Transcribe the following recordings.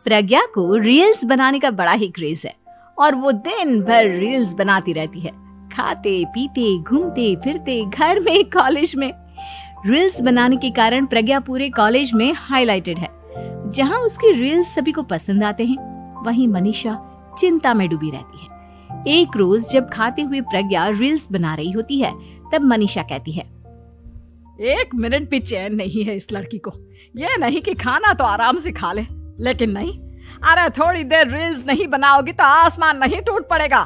प्रज्ञा को रील्स बनाने का बड़ा ही क्रेज है और वो दिन भर रील्स बनाती रहती है। खाते पीते घूमते फिरते घर में कॉलेज में रील्स बनाने के कारण प्रज्ञा पूरे कॉलेज में हाईलाइटेड है। जहां उसकी रील्स सभी को पसंद आते हैं, वहीं मनीषा चिंता में डूबी रहती है। एक रोज जब खाते हुए प्रज्ञा रील्स बना रही होती है, तब मनीषा कहती है, 1 मिनट भी चैन नहीं है इस लड़की को। ये नहीं कि खाना तो आराम से खा ले, लेकिन नहीं, अरे थोड़ी देर रील्स नहीं बनाओगी तो आसमान नहीं टूट पड़ेगा।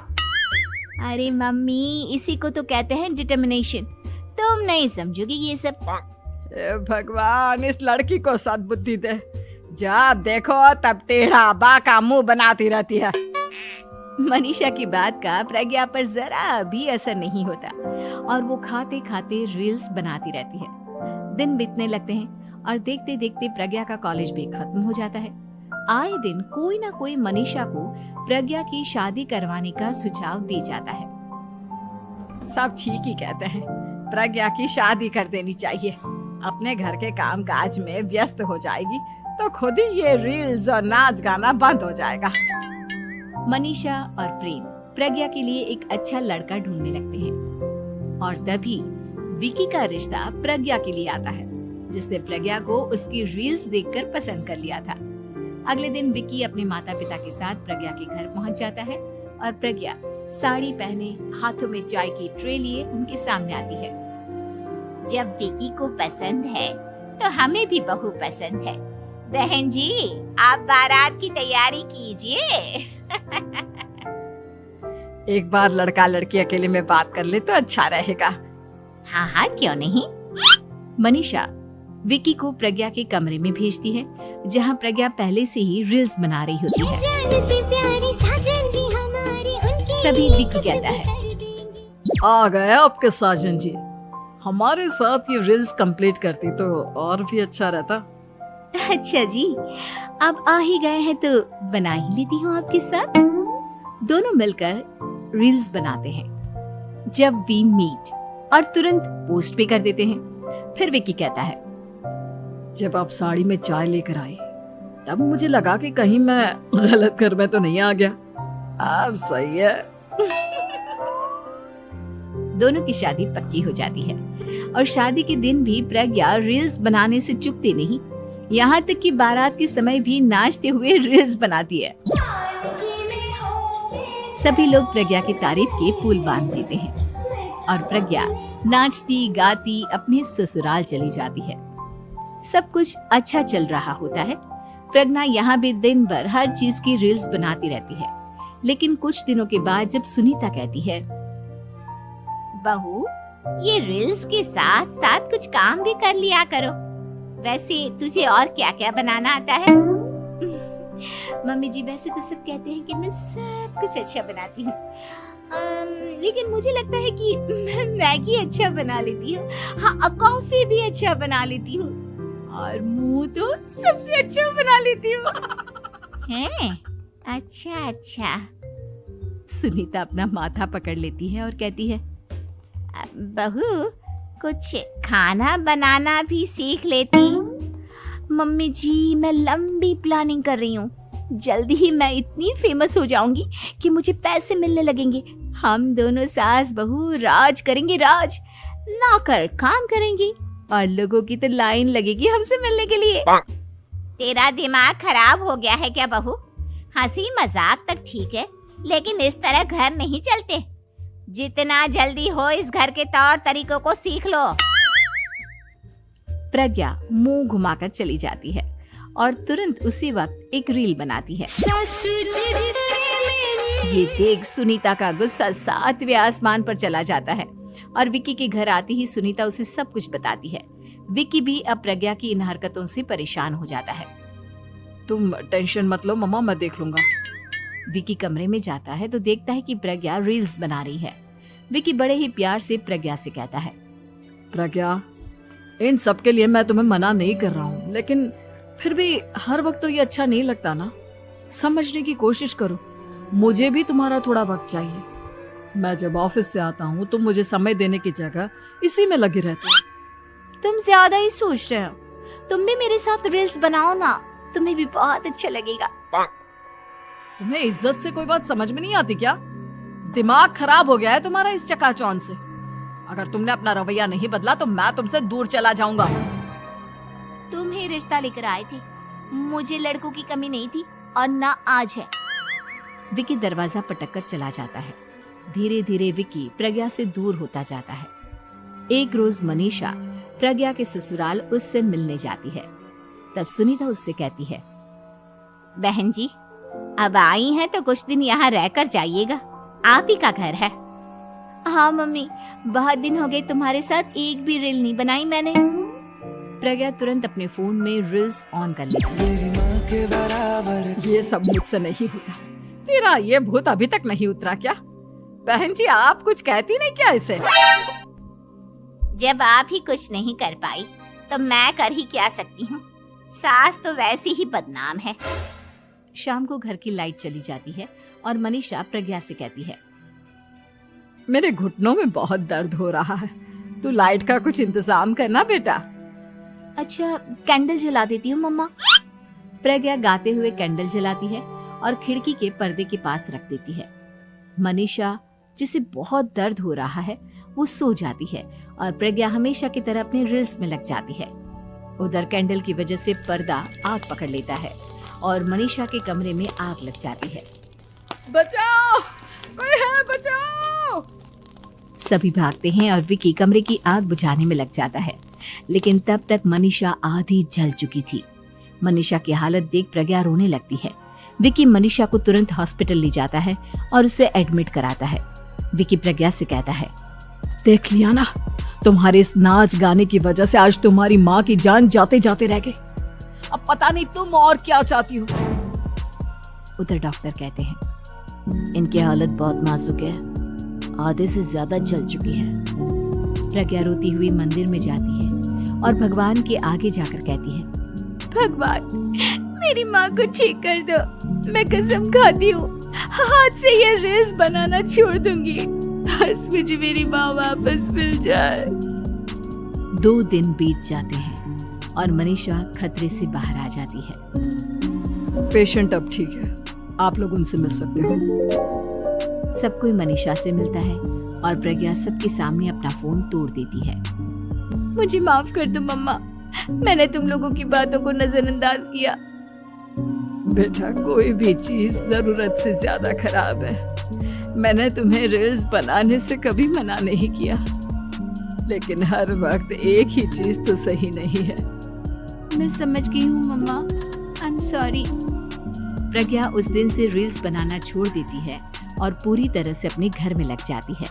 अरे मम्मी, इसी को तो कहते हैं डिटर्मिनेशन। तुम नहीं समझोगी ये सब। भगवान, इस लड़की को सद्बुद्धि दे। जब देखो तब टेढ़ा बाका मुंह बनाती रहती है। मनीषा की बात का प्रज्ञा पर जरा भी असर नहीं होता और वो खाते खाते रील्स बनाती रहती है। दिन बीतने लगते हैं और देखते देखते प्रज्ञा का कॉलेज भी खत्म हो जाता है। आए दिन कोई ना कोई मनीषा को प्रज्ञा की शादी करवाने का सुझाव दी जाता है। सब ठीक ही कहते हैं, प्रज्ञा की शादी कर देनी चाहिए। अपने घर के काम काज में व्यस्त हो जाएगी तो खुद ही ये रील्स और नाच गाना बंद हो जाएगा। मनीषा और प्रेम प्रज्ञा के लिए एक अच्छा लड़का ढूंढने लगते हैं और तभी विकी का रिश्ता प्रज्ञा के लिए आता है, जिसने प्रज्ञा को उसकी रील्स देखकर पसंद कर लिया था। अगले दिन विकी अपने माता पिता के साथ प्रज्ञा के घर पहुंच जाता है और प्रज्ञा साड़ी पहने हाथों में चाय की ट्रे लिए उनके सामने आती है। जब विकी को पसंद है तो हमें भी बहू पसंद है। बहन जी, आप बारात की तैयारी कीजिए। एक बार लड़का लड़की अकेले में बात कर ले तो अच्छा रहेगा। हाँ हाँ, क्यों नहीं। मनीषा विकी को प्रज्ञा के कमरे में भेजती है, जहां प्रज्ञा पहले से ही रील्स बना रही होती है। तभी विकी कहता है, आ गए आपके साजन जी। हमारे साथ ये रील्स कंप्लीट करती तो और भी अच्छा रहता। अच्छा जी, अब आ ही गए हैं तो बना ही लेती हूँ आपके साथ। दोनों मिलकर रील्स बनाते हैं। जब वी मीट और तुरंत पोस्ट भी कर देते हैं। फिर विकी कहता है, जब आप साड़ी में चाय लेकर आई तब मुझे लगा कि कहीं मैं गलत घर में तो नहीं आ गया। अब सही है। दोनों की शादी पक्की हो जाती है और शादी के दिन भी प्रज्ञा रील्स बनाने से चूकती नहीं। यहाँ तक कि बारात के समय भी नाचते हुए रील्स बनाती है। सभी लोग प्रज्ञा की तारीफ के पुल बांध देते हैं और प्रज्ञा नाचती गाती अपने ससुराल चली जाती है। सब कुछ अच्छा चल रहा होता है। प्रज्ञा यहाँ भी दिन भर हर चीज की रील्स बनाती रहती है। लेकिन कुछ दिनों के बाद जब सुनीता कहती है, बहू, ये रील्स के साथ साथ कुछ काम भी कर लिया करो। वैसे तुझे और क्या क्या बनाना आता है? मम्मी जी, वैसे तो सब कहते हैं कि मैं सब कुछ अच्छा बनाती हूँ, लेकिन मुझे लगता है कि मैं मैगी अच्छा बना लेती हूँ। हाँ, कॉफी भी अच्छा बना लेती हूँ और मुंह तो सबसे अच्छा बना लेती हूँ। हैं? अच्छा अच्छा। सुनीता अपना माथा पकड़ लेती है और कहती है, बहू, कुछ खाना बनाना भी सीख लेती। मम्मी जी, मैं लंबी प्लानिंग कर रही हूँ। जल्दी ही मैं इतनी फेमस हो जाऊंगी कि मुझे पैसे मिलने लगेंगे। हम दोनों सास बहू राज करेंगे, राज नौकर काम करेंगी और लोगों की तो लाइन लगेगी हमसे मिलने के लिए। तेरा दिमाग खराब हो गया है क्या बहू? हंसी मजाक तक ठीक है, लेकिन इस तरह घर नहीं चलते। जितना जल्दी हो इस घर के तौर तरीकों को सीख लो। प्रज्ञा मुंह घुमाकर चली जाती है और तुरंत उसी वक्त एक रील बनाती है। ये देख सुनीता का गुस्सा 7वें आसमान पर चला जाता है और विकी के घर आते ही सुनीता उसे सब कुछ बताती है। विकी भी अब प्रज्ञा की इन हरकतों से परेशान हो जाता है। तुम टेंशन मत लो मम्मा, मैं देख लूंगा। विकी कमरे में जाता है तो देखता है कि प्रज्ञा रील्स बना रही है। विकी बड़े ही प्यार से प्रज्ञा से कहता है, प्रज्ञा, इन सब के लिए मैं तुम्हें मना नहीं कर रहा हूँ, लेकिन फिर भी हर वक्त तो ये अच्छा नहीं लगता ना। समझने की कोशिश करो, मुझे भी तुम्हारा थोड़ा वक्त चाहिए। मैं जब ऑफिस से आता हूँ तो मुझे समय देने की जगह इसी में लगे रहते हो। तुम ज्यादा ही सोच रहे हो। तुम भी मेरे साथ रील्स बनाओ ना, तुम्हें भी बहुत अच्छा लगेगा। तुम्हें इज्जत से कोई बात समझ में नहीं आती क्या? दिमाग खराब हो गया है तुम्हारा इस चकाचौंध से। अगर तुमने अपना रवैया नहीं बदला तो मैं तुमसे दूर चला जाऊंगा। तुम ही रिश्ता लेकर आए थे, मुझे लड़कों की कमी नहीं थी और ना आज है। विकी दरवाजा पटककर चला जाता है। धीरे धीरे विकी प्रज्ञा से दूर होता जाता है। एक रोज मनीषा प्रज्ञा के ससुराल उससे मिलने जाती है। तब सुनीता उससे कहती है, बहन जी अब आई हैं तो कुछ दिन यहाँ रहकर जाइएगा, आप ही का घर है। हाँ मम्मी, बहुत दिन हो गए तुम्हारे साथ एक भी रील नहीं बनाई मैंने। प्रज्ञा तुरंत अपने फोन में रील्स ऑन कर लेती है। ये सब मुझसे नहीं होता। तेरा ये भूत अभी तक नहीं उतरा क्या? बहन जी आप कुछ कहती नहीं क्या इसे? जब आप ही कुछ नहीं कर पाई तो मैं कर ही क्या सकती हूँ। सास तो वैसी ही बदनाम है। शाम को घर की लाइट चली जाती है और मनीषा प्रज्ञा से कहती है, मेरे घुटनों में बहुत दर्द हो रहा है, तू लाइट का कुछ इंतजाम करना बेटा। अच्छा कैंडल जला देती हूँ मम्मा। प्रज्ञा गाते हुए कैंडल जलाती है और खिड़की के पर्दे के पास रख देती है। मनीषा जिसे बहुत दर्द हो रहा है वो सो जाती है और प्रज्ञा हमेशा की तरह अपने रील्स में लग जाती है। उधर कैंडल की वजह से पर्दा आग पकड़ लेता है और मनीषा के कमरे में आग लग जाती है। बचाओ, कोई है, बचाओ। सभी भागते हैं और विकी कमरे की आग बुझाने में लग जाता है, लेकिन तब तक मनीषा आधी जल चुकी थी। मनीषा की हालत देख प्रज्ञा रोने लगती है। विकी मनीषा को तुरंत हॉस्पिटल ले जाता है और उसे एडमिट कराता है। विकी प्रज्ञा से कहता है, देख लिया ना, तुम्हारे इस नाच गाने की वजह से आज तुम्हारी माँ की जान जाते जाते रह गई। अब पता नहीं तुम और क्या चाहती हो। उधर डॉक्टर कहते हैं, इनकी हालत बहुत नाजुक है, आधे से ज्यादा जल चुकी है। प्रज्ञा रोती हुई मंदिर में जाती है और भगवान के आगे जाकर कहती है, भगवान मेरी माँ को ठीक कर दो, मैं कसम खाती हूँ हाथ से ये रील्स बनाना छोड़ दूंगी, बस मुझे मेरी माँ वापस मिल जाए। 2 दिन बीत जाते हैं और मनीषा खतरे से बाहर आ जाती है। पेशेंट अब ठीक है, आप लोग उनसे मिल सकते हो। सब कोई मनीषा से मिलता है और प्रज्ञा सबके सामने अपना फोन तोड़ देती है। मुझे माफ कर दो मम्मा, मैंने तुम लोगों की बातों को नजरअंदाज किया। बेटा कोई भी चीज जरूरत से ज्यादा खराब है। मैंने तुम्हें रील्स बनाने से कभी मना नहीं किया, लेकिन हर वक्त एक ही चीज तो सही नहीं है। मैं समझ गई हूँ मम्मा, आई एम सॉरी। प्रज्ञा उस दिन से रील्स बनाना छोड़ देती है और पूरी तरह से अपने घर में लग जाती है।